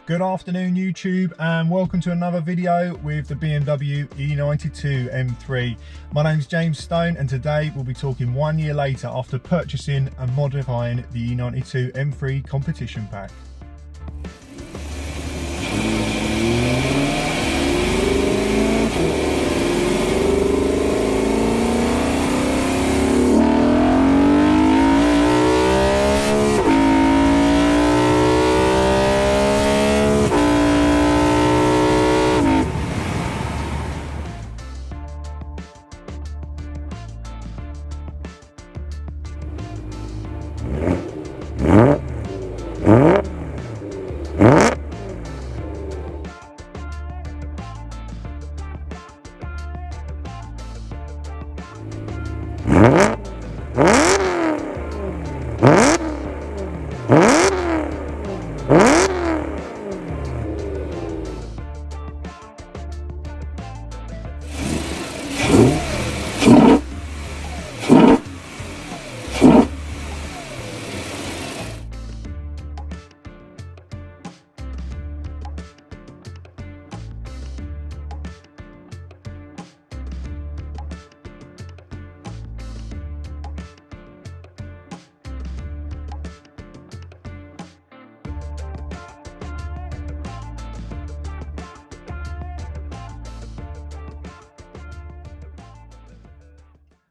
Good afternoon YouTube, and welcome to another video with the BMW E92 M3. My name's James Stone, and today we'll be talking 1 year later after purchasing and modifying the E92 M3 competition pack.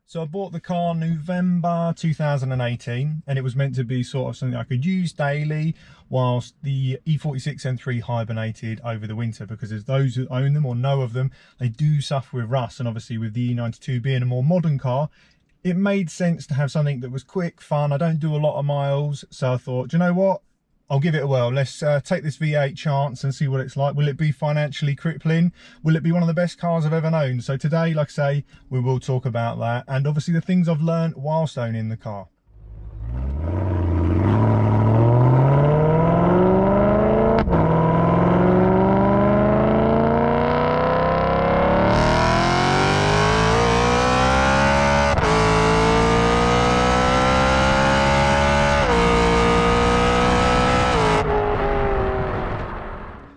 So I bought the car November 2018, and it was meant to be sort of something I could use daily whilst the E46 M3 hibernated over the winter, because as those who own them or know of them, they do suffer with rust. And obviously with the E92 being a more modern car, it made sense to have something that was quick, fun. I don't do a lot of miles, so I thought, do you know what? I'll give it a whirl. Let's take this V8 chance and see what it's like. Will it be financially crippling? Will it be one of the best cars I've ever known? So today, like I say, we will talk about that, and obviously the things I've learned whilst owning the car.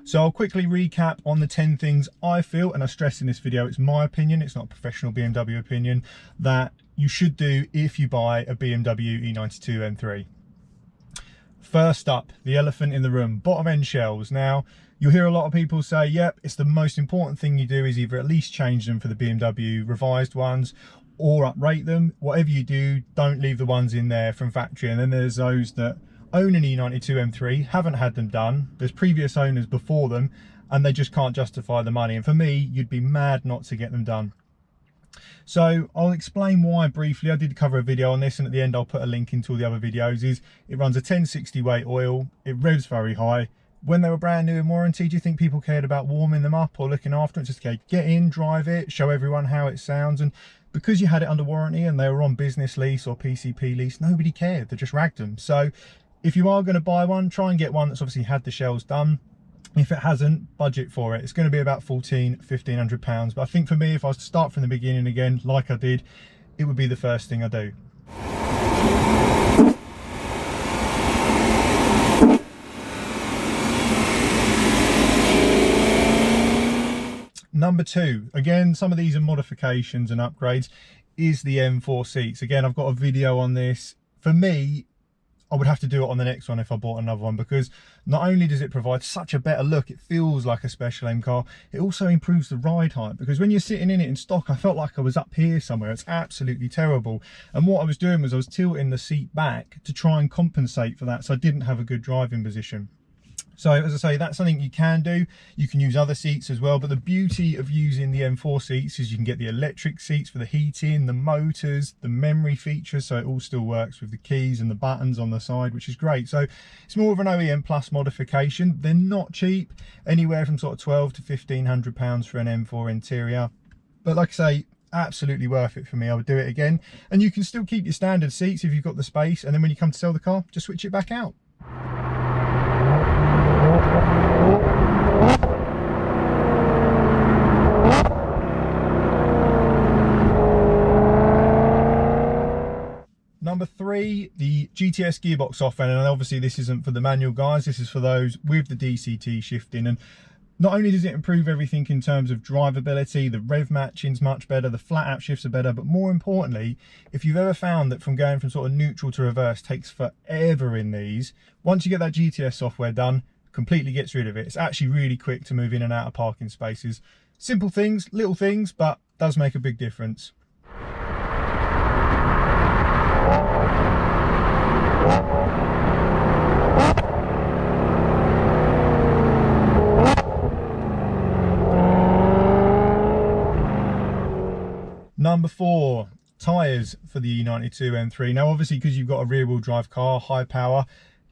So I'll quickly recap on the 10 things I feel, and I stress in this video, it's my opinion, it's not a professional BMW opinion, that you should do if you buy a BMW E92 M3. First up, the elephant in the room, bottom end shells. Now, you'll hear a lot of people say, yep, it's the most important thing you do is either at least change them for the BMW revised ones or uprate them. Whatever you do, don't leave the ones in there from factory. And then there's those that own an E92 M3, haven't had them done, there's previous owners before them, and they just can't justify the money. And for me, you'd be mad not to get them done. So I'll explain why briefly. I did cover a video on this, and at the end I'll put a link into all the other videos. Is it runs a 1060 weight oil, it revs very high. When they were brand new in warranty, do you think people cared about warming them up or looking after it? Just get in, drive it, show everyone how it sounds. And because you had it under warranty and they were on business lease or PCP lease, nobody cared, they just ragged them. So if you are going to buy one, try and get one that's obviously had the shells done. If it hasn't, budget for it. It's going to be about £1,500. But I think for me, if I was to start from the beginning again, like I did, it would be the first thing I do. Number two, again, some of these are modifications and upgrades, is the M4 seats. Again, I've got a video on this. For me, I would have to do it on the next one if I bought another one, because not only does it provide such a better look, it feels like a special M car, it also improves the ride height, because when you're sitting in it in stock, I felt like I was up here somewhere. It's absolutely terrible. And what I was doing was I was tilting the seat back to try and compensate for that, so I didn't have a good driving position. So as I say, that's something you can do. You can use other seats as well, but the beauty of using the M4 seats is you can get the electric seats for the heating, the motors, the memory features, so it all still works with the keys and the buttons on the side, which is great. So it's more of an OEM plus modification. They're not cheap, anywhere from sort of £1,200 to £1,500 for an M4 interior, but like I say, absolutely worth it for me. I would do it again. And you can still keep your standard seats if you've got the space, and then when you come to sell the car, just switch it back out. Number Number 3, the GTS gearbox software, and obviously this isn't for the manual guys, this is for those with the DCT shifting. And not only does it improve everything in terms of drivability, the rev matching's much better, the flat out shifts are better, but more importantly, if you've ever found that from going from sort of neutral to reverse takes forever in these, once you get that GTS software done, completely gets rid of it. It's actually really quick to move in and out of parking spaces. Simple things, little things, but does make a big difference. Number 4, tyres for the E92 M3. Now obviously because you've got a rear wheel drive car, high power,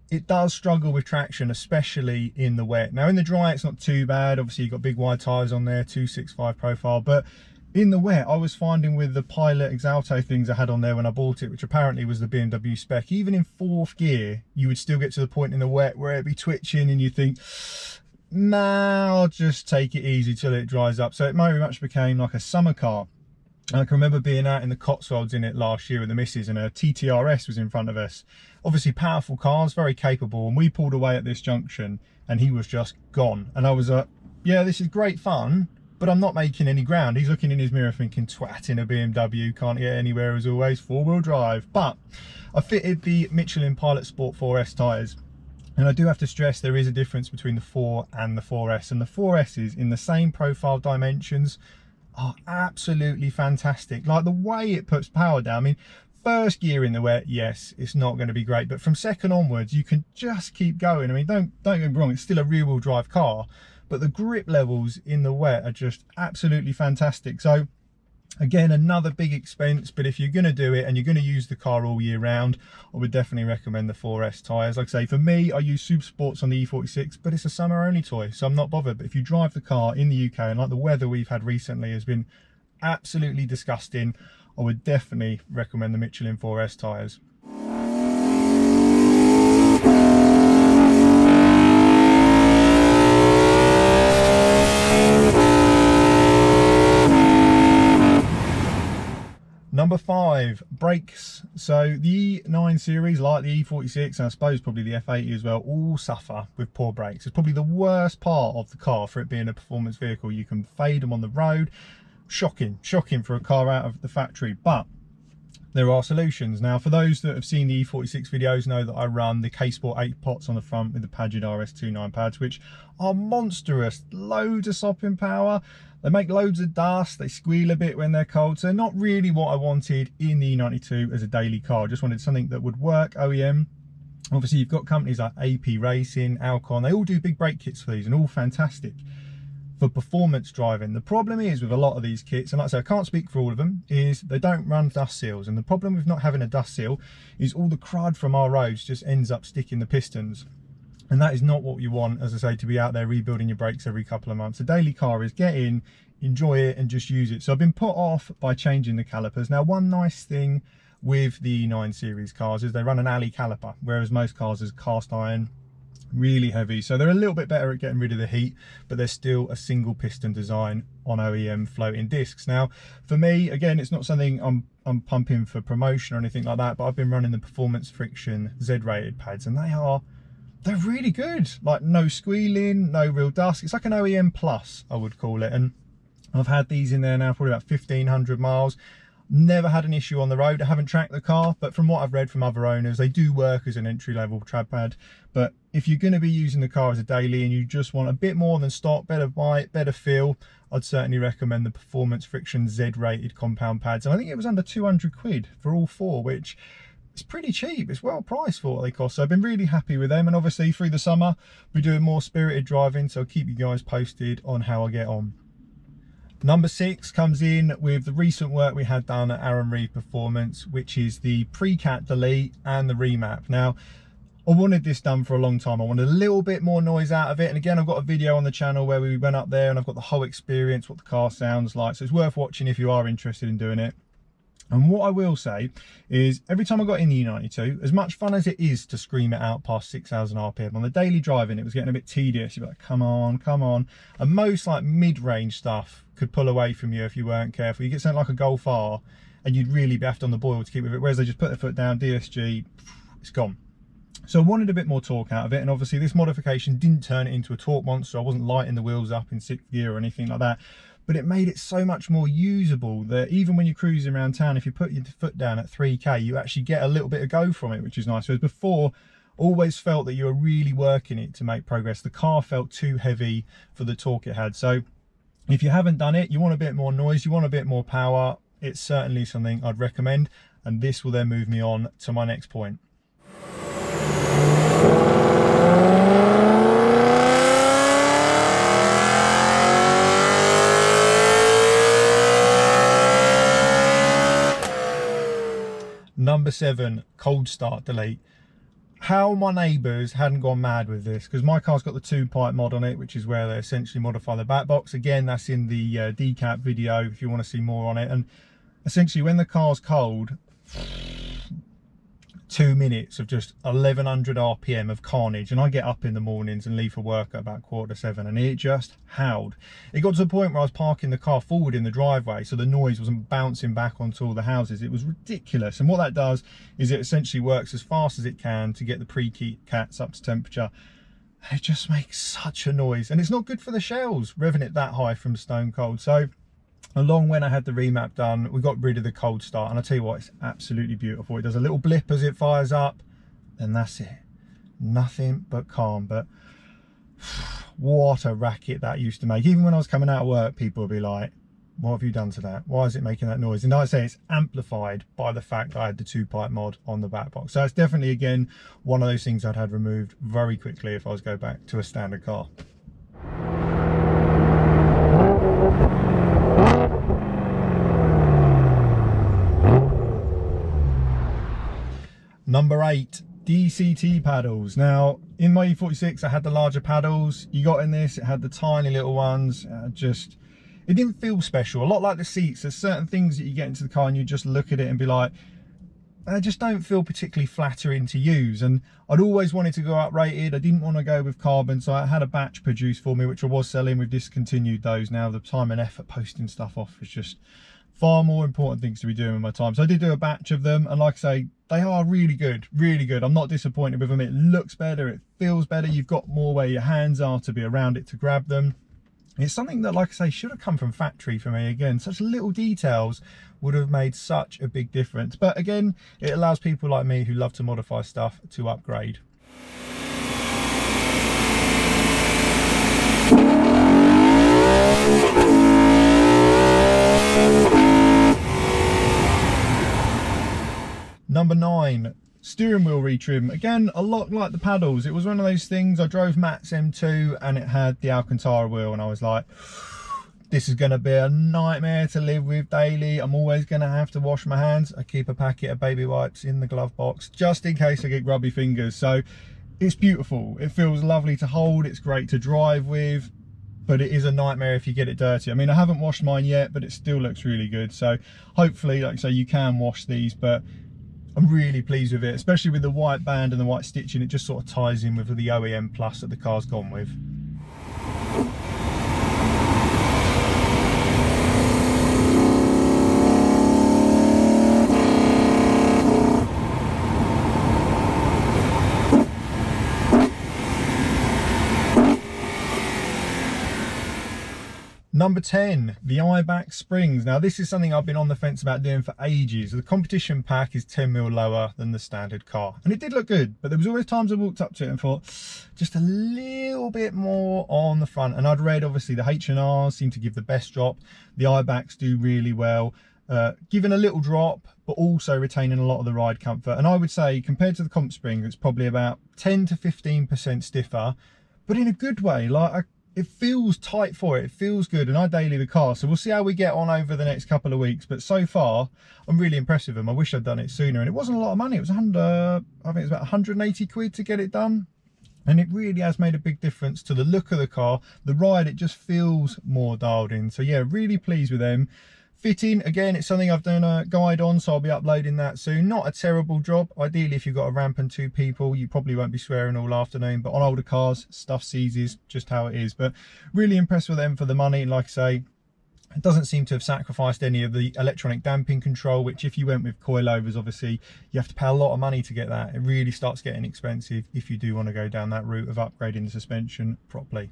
it does struggle with traction, especially in the wet. Now in the dry it's not too bad, obviously you've got big wide tyres on there, 265 profile, but in the wet I was finding with the Pilot Exalto things I had on there when I bought it, which apparently was the BMW spec, even in 4th gear you would still get to the point in the wet where it'd be twitching and you think, nah, I'll just take it easy till it dries up. So it very much became like a summer car. I can remember being out in the Cotswolds in it last year with the missus, and a TTRS was in front of us. Obviously powerful cars, very capable, and we pulled away at this junction and he was just gone. And I was like, yeah, this is great fun, but I'm not making any ground. He's looking in his mirror thinking, twat, in a BMW, can't get anywhere as always, 4-wheel drive. But I fitted the Michelin Pilot Sport 4S tyres. And I do have to stress there is a difference between the 4 and the 4S. And the 4S's in the same profile dimensions are absolutely fantastic. Like the way it puts power down. I mean, first gear in the wet, yes, it's not going to be great, but from second onwards you can just keep going. I mean, don't get me wrong, it's still a rear wheel drive car, but the grip levels in the wet are just absolutely fantastic. So again, another big expense, but if you're going to do it and you're going to use the car all year round, I would definitely recommend the 4S tyres. Like I say, for me, I use Super Sports on the E46, but it's a summer only toy, so I'm not bothered. But if you drive the car in the UK, and like the weather we've had recently has been absolutely disgusting, I would definitely recommend the Michelin 4S tyres. Number 5, brakes. So the E9 series, like the E46, and I suppose probably the F80 as well, all suffer with poor brakes. It's probably the worst part of the car for it being a performance vehicle. You can fade them on the road. Shocking for a car out of the factory, but there are solutions. Now, for those that have seen the E46 videos know that I run the K-Sport 8 pots on the front with the Padgett RS29 pads, which are monstrous, loads of sopping power. They make loads of dust, they squeal a bit when they're cold, so not really what I wanted in the E92 as a daily car. I just wanted something that would work OEM. Obviously you've got companies like AP Racing, Alcon, they all do big brake kits for these and all fantastic for performance driving. The problem is with a lot of these kits, and like I say, I can't speak for all of them, is they don't run dust seals. And the problem with not having a dust seal is all the crud from our roads just ends up sticking the pistons. And that is not what you want, as I say, to be out there rebuilding your brakes every couple of months. A daily car is get in, enjoy it, and just use it. So I've been put off by changing the calipers. Now, one nice thing with the E9 series cars is they run an alley caliper, whereas most cars is cast iron, really heavy. So they're a little bit better at getting rid of the heat, but they're still a single piston design on OEM floating discs. Now, for me, again, it's not something I'm pumping for promotion or anything like that, but I've been running the Performance Friction Z-rated pads, and they're really good. Like no squealing, no real dust. It's like an OEM plus, I would call it. And I've had these in there now probably about 1,500 miles. Never had an issue on the road. I haven't tracked the car, but from what I've read from other owners, they do work as an entry-level trad pad. But if you're going to be using the car as a daily and you just want a bit more than stock, better bite, better feel, I'd certainly recommend the Performance Friction Z-rated compound pads. And I think it was under 200 quid for all 4, which it's pretty cheap. It's well priced for what they cost, so I've been really happy with them. And obviously through the summer we're doing more spirited driving, so I'll keep you guys posted on how I get on. Number 6 comes in with the recent work we had done at Aaron Reed Performance, which is the pre-cat delete and the remap. Now, I wanted this done for a long time. I wanted a little bit more noise out of it, and again, I've got a video on the channel where we went up there and I've got the whole experience, what the car sounds like, so it's worth watching if you are interested in doing it. And what I will say is, every time I got in the E92, as much fun as it is to scream it out past 6,000 RPM, on the daily driving it was getting a bit tedious. You'd be like, come on, come on. And most like mid-range stuff could pull away from you if you weren't careful. You get something like a Golf R, and you'd really be after on the boil to keep with it, whereas they just put their foot down, DSG, it's gone. So I wanted a bit more torque out of it, and obviously this modification didn't turn it into a torque monster. I wasn't lighting the wheels up in 6th gear or anything like that, but it made it so much more usable that even when you're cruising around town, if you put your foot down at 3k, you actually get a little bit of go from it, which is nice. Whereas before, always felt that you were really working it to make progress. The car felt too heavy for the torque it had. So if you haven't done it, you want a bit more noise, you want a bit more power, it's certainly something I'd recommend. And this will then move me on to my next point. Number 7, cold start delete. How my neighbours hadn't gone mad with this, because my car's got the 2-pipe mod on it, which is where they essentially modify the back box. Again, that's in the decap video if you want to see more on it. And essentially when the car's cold, 2 minutes of just 1100 RPM of carnage, and I get up in the mornings and leave for work at about 6:45, and it just howled. It got to the point where I was parking the car forward in the driveway, so the noise wasn't bouncing back onto all the houses. It was ridiculous. And what that does is it essentially works as fast as it can to get the pre-heat cats up to temperature. It just makes such a noise, and it's not good for the shells revving it that high from stone cold. So along when I had the remap done, we got rid of the cold start, and I tell you what, it's absolutely beautiful. It does a little blip as it fires up, and that's it. Nothing but calm. But what a racket that used to make. Even when I was coming out of work, people would be like, what have you done to that? Why is it making that noise? And I'd say it's amplified by the fact I had the 2-pipe mod on the back box. So it's definitely, again, one of those things I'd had removed very quickly if I was to go back to a standard car. Number 8, DCT paddles. Now, in my E46, I had the larger paddles. You got in this, it had the tiny little ones. It didn't feel special. A lot like the seats, there's certain things that you get into the car and you just look at it and be like, they just don't feel particularly flattering to use. And I'd always wanted to go uprated. I didn't want to go with carbon, so I had a batch produced for me, which I was selling. We've discontinued those now. The time and effort posting stuff off is just far more important things to be doing with my time. So I did do a batch of them, and like I say, they are really good, really good. I'm not disappointed with them. It looks better, it feels better. You've got more where your hands are to be around it to grab them. It's something that, like I say, should have come from factory for me. Again, such little details would have made such a big difference. But again, it allows people like me who love to modify stuff to upgrade. Number 9, steering wheel retrim. Again, a lot like the paddles. It was one of those things. I drove Matt's M2 and it had the Alcantara wheel, and I was like, this is going to be a nightmare to live with daily. I'm always going to have to wash my hands. I keep a packet of baby wipes in the glove box just in case I get grubby fingers. So it's beautiful. It feels lovely to hold. It's great to drive with, but it is a nightmare if you get it dirty. I mean, I haven't washed mine yet, but it still looks really good. So hopefully, like I say, you can wash these, but I'm really pleased with it, especially with the white band and the white stitching. It just sort of ties in with the OEM Plus that the car's gone with. Number 10, the eye-back springs. Now this is something I've been on the fence about doing for ages. The competition pack is 10mm lower than the standard car, and it did look good, but there was always times I walked up to it and thought, just a little bit more on the front. And I'd read, obviously, the H&Rs seem to give the best drop. The eye-backs do really well, giving a little drop, but also retaining a lot of the ride comfort. And I would say, compared to the comp spring, it's probably about 10 to 15% stiffer, but in a good way. Like, it feels tight for it. It feels good, and I daily the car, so we'll see how we get on over the next couple of weeks. But so far, I'm really impressed with them. I wish I'd done it sooner, and it wasn't a lot of money. It was I think it was about 180 quid to get it done, and it really has made a big difference to the look of the car. The ride, it just feels more dialed in. So yeah, really pleased with them. Fitting, again, it's something I've done a guide on, so I'll be uploading that soon. Not a terrible job. Ideally, if you've got a ramp and 2 people, you probably won't be swearing all afternoon, but on older cars, stuff seizes, just how it is. But really impressed with them for the money. And like I say, It doesn't seem to have sacrificed any of the electronic damping control, which if you went with coilovers, obviously you have to pay a lot of money to get that. It really starts getting expensive if you do want to go down that route of upgrading the suspension properly.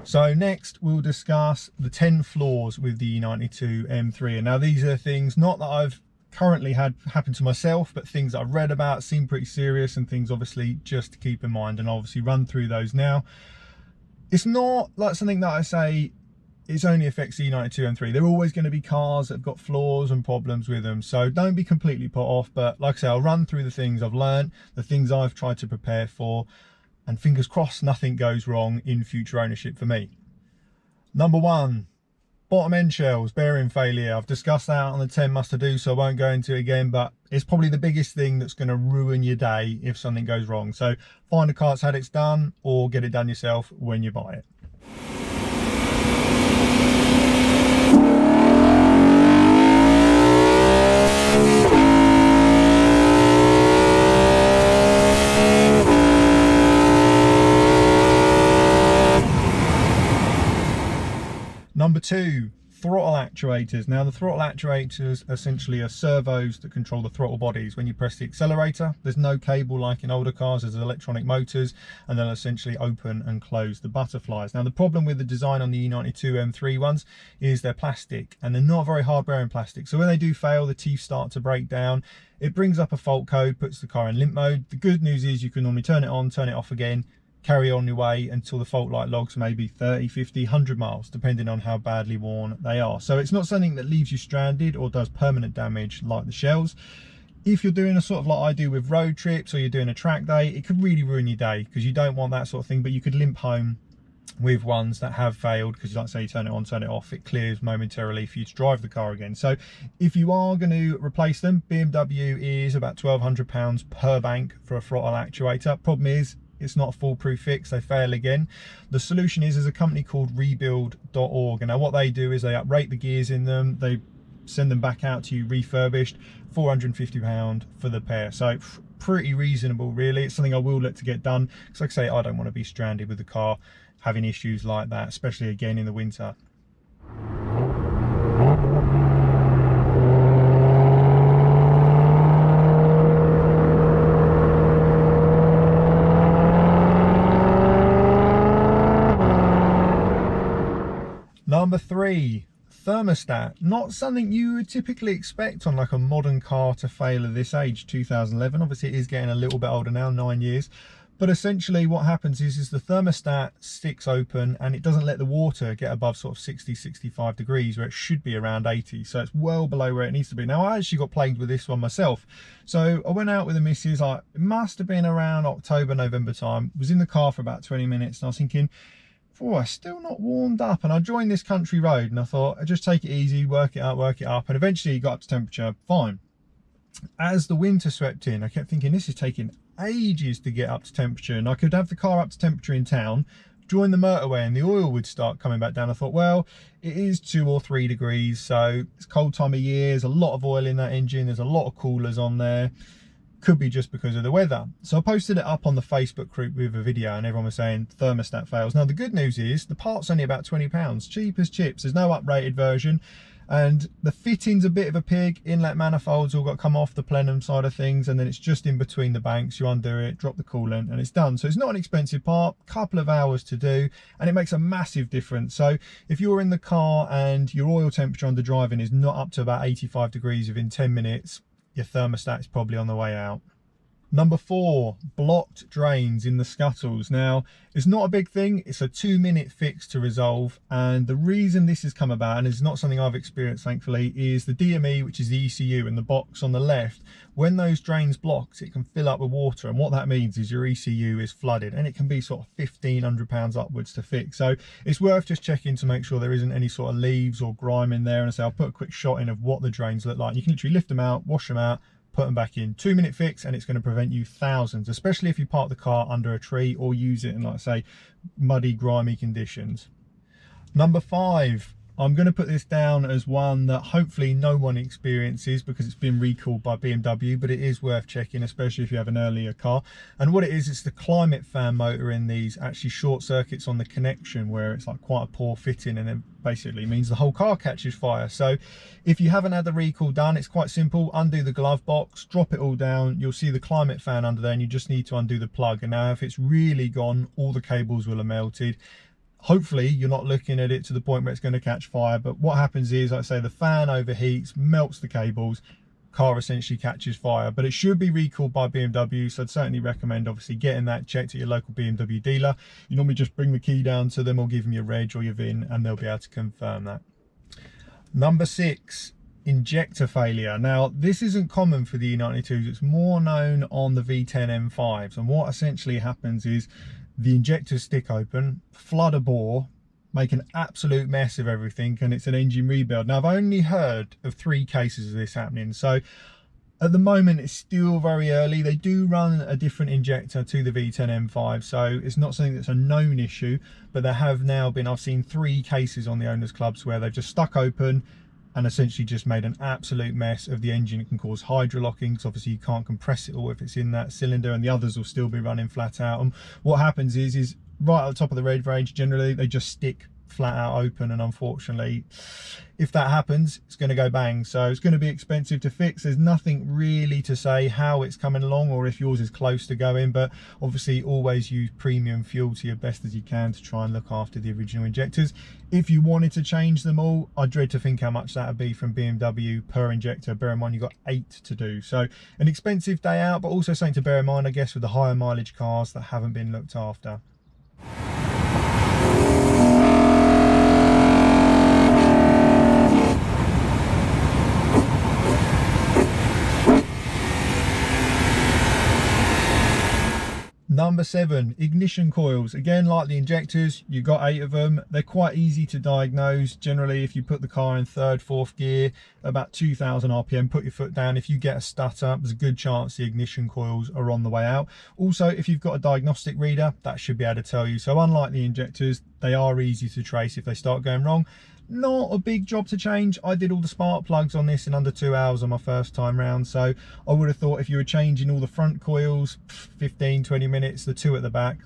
So next we'll discuss the 10 flaws with the E92 M3. And now these are things not that I've currently had happen to myself, but things that I've read about, seem pretty serious, and things obviously just to keep in mind, and I'll obviously run through those now. It's not like something that I say it only affects the E92 M3. There are always going to be cars that have got flaws and problems with them, so don't be completely put off. But like I say, I'll run through the things I've learned, the things I've tried to prepare for, and fingers crossed nothing goes wrong in future ownership for me. Number 1, bottom end shells, bearing failure. I've discussed that on the 10 must to do, so I won't go into it again, but it's probably the biggest thing that's going to ruin your day if something goes wrong. So find a car that's had it done, or get it done yourself when you buy it. Number 2, throttle actuators. Now the throttle actuators essentially are servos that control the throttle bodies. When you press the accelerator, there's no cable like in older cars, there's electronic motors, and they'll essentially open and close the butterflies. Now the problem with the design on the E92 M3 ones is they're plastic, and they're not very hard bearing plastic. So when they do fail, the teeth start to break down. It brings up a fault code, puts the car in limp mode. The good news is you can normally turn it on, turn it off again, carry on your way until the fault light logs maybe 30, 50, 100 miles, depending on how badly worn they are. So it's not something that leaves you stranded or does permanent damage like the shells. If you're doing a sort of like I do with road trips, or you're doing a track day, it could really ruin your day, because you don't want that sort of thing. But you could limp home with ones that have failed, because like say you turn it on, turn it off, it clears momentarily for you to drive the car again. So if you are going to replace them, BMW is about £1,200 per bank for a throttle actuator. Problem is, it's not a foolproof fix, they fail again. The solution is, there's a company called rebuild.org, and now what they do is they uprate the gears in them, they send them back out to you refurbished, £450 for the pair. So pretty reasonable really. It's something I will look to get done, because like I say, I don't want to be stranded with the car having issues like that, especially again in the winter. Number 3, thermostat. Not something you would typically expect on like a modern car to fail at this age, 2011. Obviously it is getting a little bit older now, 9 years. But essentially what happens is the thermostat sticks open, and it doesn't let the water get above sort of 60, 65 degrees, where it should be around 80. So it's well below where it needs to be. Now I actually got plagued with this one myself. So I went out with the missus, like it must have been around October, November time. Was in the car for about 20 minutes, and I was thinking, oh, I'm still not warmed up. And I joined this country road, and I thought I'd just take it easy, work it up. And eventually it got up to temperature, fine. As the winter swept in, I kept thinking, this is taking ages to get up to temperature, and I could have the car up to temperature in town, join the motorway, and the oil would start coming back down. I thought, well, it is 2 or 3 degrees, so it's cold time of year, there's a lot of oil in that engine, there's a lot of coolers on there, could be just because of the weather. So I posted it up on the Facebook group with a video, and everyone was saying thermostat fails. Now the good news is the part's only about £20, cheap as chips. There's no uprated version, and the fitting's a bit of a pig. Inlet manifolds all got to come off the plenum side of things, and then it's just in between the banks. You undo it, drop the coolant, and it's done. So it's not an expensive part, couple of hours to do, and it makes a massive difference. So if you're in the car and your oil temperature under driving is not up to about 85 degrees within 10 minutes, your thermostat is probably on the way out. Number 4, blocked drains in the scuttles. Now, it's not a big thing. It's a 2-minute fix to resolve. And the reason this has come about, and it's not something I've experienced, thankfully, is the DME, which is the ECU in the box on the left. When those drains blocked, it can fill up with water. And what that means is your ECU is flooded, and it can be sort of £1,500 upwards to fix. So it's worth just checking to make sure there isn't any sort of leaves or grime in there. And so I'll put a quick shot in of what the drains look like. You can literally lift them out, wash them out, put them back in. 2-minute fix, and it's going to prevent you thousands, especially if you park the car under a tree or use it in, like I say, muddy, grimy conditions. Number 5, I'm going to put this down as one that hopefully no one experiences because it's been recalled by BMW, but it is worth checking, especially if you have an earlier car. And what it is, it's the climate fan motor in these actually short circuits on the connection, where it's like quite a poor fitting, and then basically means the whole car catches fire. So if you haven't had the recall done, it's quite simple. Undo the glove box, drop it all down, you'll see the climate fan under there, and you just need to undo the plug. And now if it's really gone, all the cables will have melted. Hopefully you're not looking at it to the point where it's going to catch fire, but what happens is, like I say, the fan overheats, melts the cables, car essentially catches fire. But it should be recalled by BMW, so I'd certainly recommend obviously getting that checked at your local BMW dealer. You normally just bring the key down to them or give them your reg or your VIN, and they'll be able to confirm that. Number 6, injector failure. Now this isn't common for the E92s, it's more known on the V10 M5s, and what essentially happens is the injectors stick open, flood a bore, make an absolute mess of everything, and it's an engine rebuild. Now I've only heard of 3 cases of this happening, so at the moment it's still very early. They do run a different injector to the V10 M5, so it's not something that's a known issue, but there have now been, I've seen 3 cases on the owners clubs where they've just stuck open and essentially just made an absolute mess of the engine. It can cause hydrolocking, because obviously you can't compress it all if it's in that cylinder, and the others will still be running flat out. And what happens is right at the top of the road range, generally they just stick flat out open, and unfortunately if that happens, it's going to go bang. So it's going to be expensive to fix. There's nothing really to say how it's coming along or if yours is close to going, but obviously always use premium fuel to your best as you can to try and look after the original injectors. If you wanted to change them all, I dread to think how much that would be from BMW per injector. Bear in mind you've got 8 to do, so an expensive day out, but also something to bear in mind, I guess, with the higher mileage cars that haven't been looked after. Number 7, ignition coils. Again, like the injectors, you've got 8 of them. They're quite easy to diagnose. Generally, if you put the car in 3rd, 4th gear, about 2000 RPM, put your foot down. If you get a stutter, there's a good chance the ignition coils are on the way out. Also, if you've got a diagnostic reader, that should be able to tell you. So unlike the injectors, they are easy to trace if they start going wrong. Not a big job to change. I did all the spark plugs on this in under 2 hours on my first time round, so I would have thought if you were changing all the front coils, 15-20 minutes, the 2 at the back,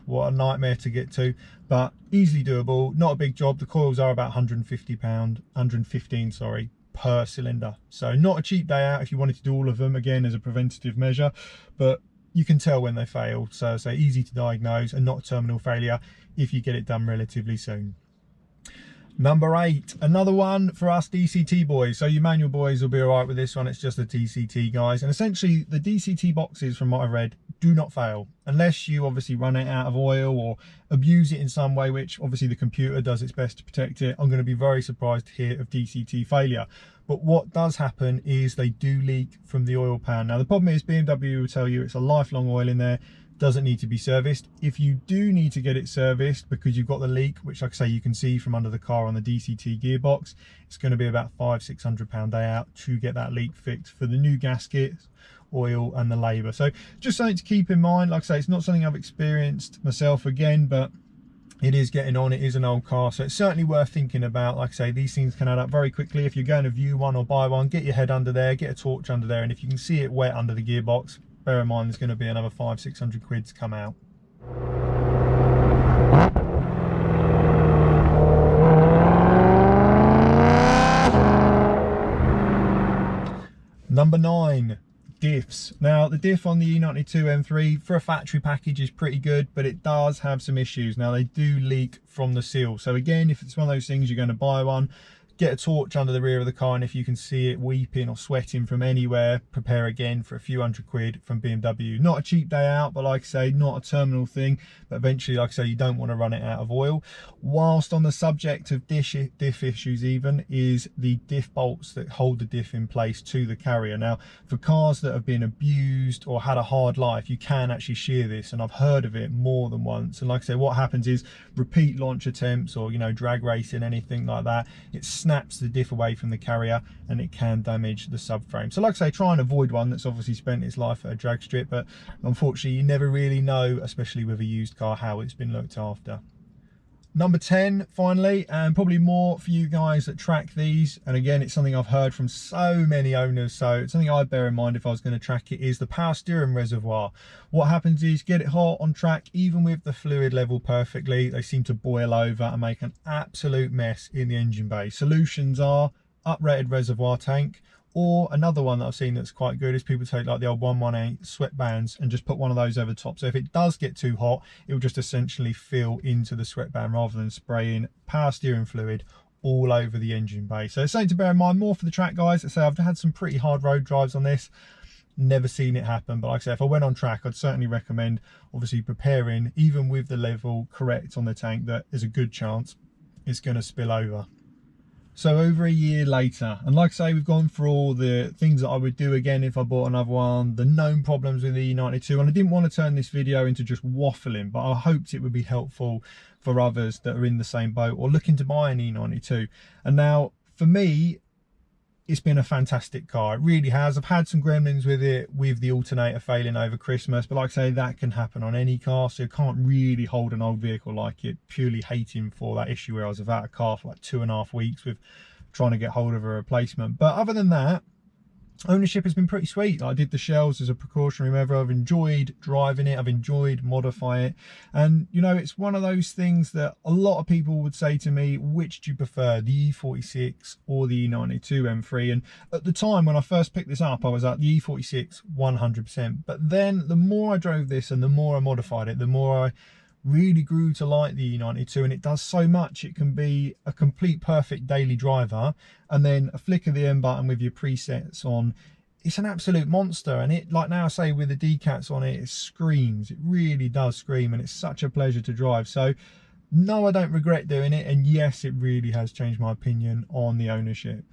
what a nightmare to get to, but easily doable. Not a big job. The coils are about £115 sorry, per cylinder, so not a cheap day out if you wanted to do all of them, again, as a preventative measure, but you can tell when they fail. So easy to diagnose and not terminal failure if you get it done relatively soon. Number 8, another one for us DCT boys. So you manual boys will be all right with this one. It's just the DCT guys. And essentially the DCT boxes, from what I've read, do not fail unless you obviously run it out of oil or abuse it in some way, which obviously the computer does its best to protect it. I'm going to be very surprised to hear of DCT failure. But what does happen is they do leak from the oil pan. Now the problem is BMW will tell you it's a lifelong oil in there, doesn't need to be serviced. If you do need to get it serviced because you've got the leak, which like I say you can see from under the car on the DCT gearbox, it's going to be about £500–600 day out to get that leak fixed for the new gaskets, oil and the labour. So just something to keep in mind. Like I say, it's not something I've experienced myself again, but it is getting on. It is an old car, so it's certainly worth thinking about. Like I say, these things can add up very quickly. If you're going to view one or buy one, get your head under there, get a torch under there, and if you can see it wet under the gearbox, bear in mind there's going to be another £500–600 to come out. Number 9, diffs. Now the diff on the E92 M3 for a factory package is pretty good, but it does have some issues. Now they do leak from the seal, so again, if it's one of those things you're going to buy one, get a torch under the rear of the car, and if you can see it weeping or sweating from anywhere, prepare again for a few £100 from BMW. Not a cheap day out, but like I say, not a terminal thing, but eventually, like I say, you don't want to run it out of oil. Whilst on the subject of diff issues even, is the diff bolts that hold the diff in place to the carrier. Now for cars that have been abused or had a hard life, you can actually shear this, and I've heard of it more than once. And like I say, what happens is repeat launch attempts or, you know, drag racing, anything like that, it snaps the diff away from the carrier and it can damage the subframe. So like I say, try and avoid one that's obviously spent its life at a drag strip, but unfortunately you never really know, especially with a used car, how it's been looked after. Number 10, finally, and probably more for you guys that track these, and again, it's something I've heard from so many owners, so it's something I'd bear in mind if I was going to track it, is the power steering reservoir. What happens is, get it hot on track, even with the fluid level perfectly, they seem to boil over and make an absolute mess in the engine bay. Solutions are uprated reservoir tank, or another one that I've seen that's quite good is people take like the old 118 sweat bands and just put one of those over the top. So if it does get too hot, it will just essentially fill into the sweat band rather than spraying power steering fluid all over the engine bay. So it's something to bear in mind, more for the track guys. I say I've had some pretty hard road drives on this, never seen it happen, but like I say, if I went on track, I'd certainly recommend obviously preparing, even with the level correct on the tank, that there's a good chance it's going to spill over. So over a year later, and like I say, we've gone through all the things that I would do again if I bought another one, the known problems with the E92, and I didn't want to turn this video into just waffling, but I hoped it would be helpful for others that are in the same boat or looking to buy an E92. And now, for me, it's been a fantastic car. It really has. I've had some gremlins with it, with the alternator failing over Christmas, but like I say, that can happen on any car, so you can't really hold an old vehicle like it, purely hating for that issue where I was without a car for like 2.5 weeks with trying to get hold of a replacement. But other than that, ownership has been pretty sweet. I did the shells as a precautionary measure. I've enjoyed driving it, I've enjoyed modifying it, and you know, it's one of those things that a lot of people would say to me, which do you prefer, the E46 or the E92 M3? And at the time when I first picked this up, I was at the E46 100%, but then the more I drove this and the more I modified it, the more I really grew to like the E92, and it does so much. It can be a complete perfect daily driver, and then a flick of the M button with your presets on, it's an absolute monster. And it, like now I say, with the decats on it, it screams, it really does scream, and it's such a pleasure to drive. So no, I don't regret doing it, and yes, it really has changed my opinion on the ownership.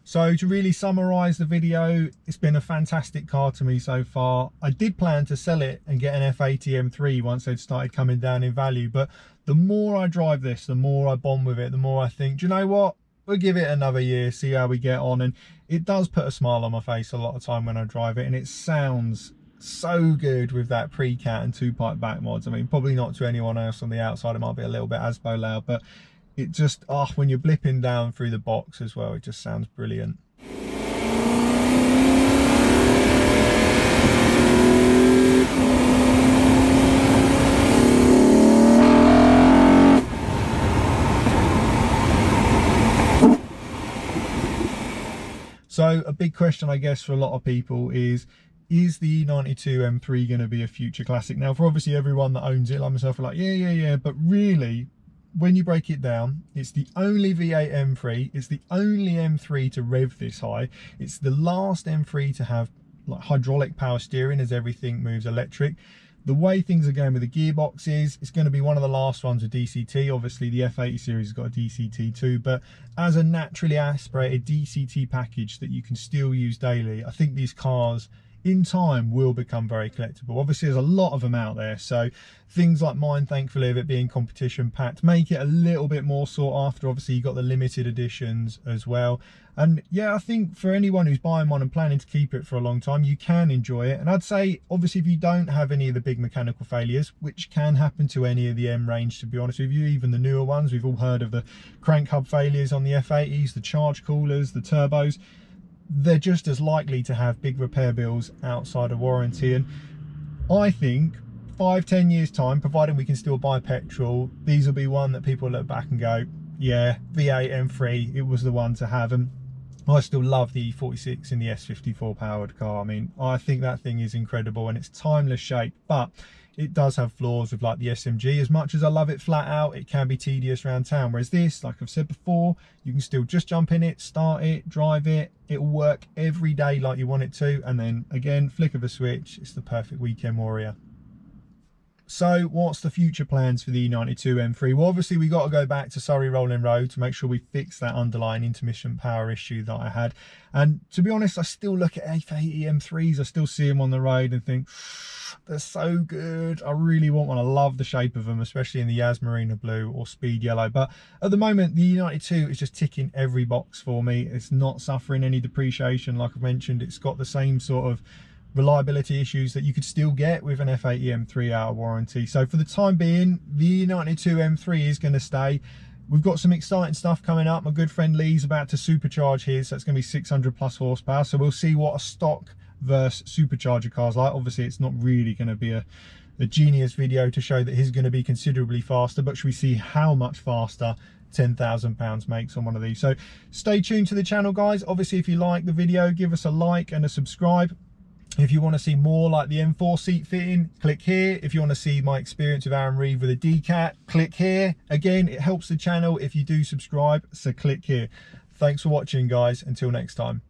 So to really summarise the video, it's been a fantastic car to me so far. I did plan to sell it and get an F80 M3 once they'd started coming down in value, but the more I drive this, the more I bond with it, the more I think, do you know what? We'll give it another year, see how we get on. And it does put a smile on my face a lot of time when I drive it, and it sounds so good with that pre-cat and 2-pipe back mods. I mean, probably not to anyone else on the outside, it might be a little bit ASBO loud, but it just, when you're blipping down through the box as well, it just sounds brilliant. So a big question, I guess, for a lot of people is the E92 M3 going to be a future classic? Now, for obviously everyone that owns it, like myself, are like, yeah, but really, when you break it down, it's the only V8 M3, it's the only M3 to rev this high, it's the last M3 to have like hydraulic power steering as everything moves electric. The way things are going with the gearbox is, it's going to be one of the last ones with DCT. Obviously the F80 series has got a DCT too, but as a naturally aspirated DCT package that you can still use daily, I think these cars in time will become very collectible. Obviously there's a lot of them out there, so things like mine, thankfully, of it being competition packed, make it a little bit more sought after. Obviously you've got the limited editions as well, and yeah, I think for anyone who's buying one and planning to keep it for a long time, you can enjoy it. And I'd say obviously if you don't have any of the big mechanical failures, which can happen to any of the M range, to be honest with you, even the newer ones, we've all heard of the crank hub failures on the F80s, the charge coolers, the turbos, they're just as likely to have big repair bills outside of warranty. And I think 5-10 years time, providing we can still buy petrol, these will be one that people look back and go, yeah, V8 M3, it was the one to have. And I still love the E46 in the S54 powered car. I mean, I think that thing is incredible, and it's timeless shape, but it does have flaws with like the SMG. As much as I love it flat out, it can be tedious around town, whereas this, like I've said before, you can still just jump in it, start it, drive it, it'll work every day like you want it to, and then again, flick of a switch, it's the perfect weekend warrior. So what's the future plans for the E92 M3? Well, obviously we got to go back to Surrey Rolling Road to make sure we fix that underlying intermittent power issue that I had. And to be honest, I still look at F80 M3s, I still see them on the road and think, they're so good. I really want one. I love the shape of them, especially in the Yas Marina Blue or Speed Yellow. But at the moment, the E92 is just ticking every box for me. It's not suffering any depreciation. Like I've mentioned, it's got the same sort of reliability issues that you could still get with an F80 M3 out of warranty. So for the time being, the E92 M3 is going to stay. We've got some exciting stuff coming up. My good friend Lee's about to supercharge his, so it's going to be 600 plus horsepower. So we'll see what a stock versus supercharger car's like. Obviously it's not really going to be a genius video to show that his is going to be considerably faster, but should we see how much faster 10,000 pounds makes on one of these. So stay tuned to the channel, guys. Obviously if you like the video, give us a like and a subscribe. If you want to see more like the M4 seat fitting, click here. If you want to see my experience with Aaron Reeve with a D-Cat, click here. Again, it helps the channel if you do subscribe, so click here. Thanks for watching, guys. Until next time.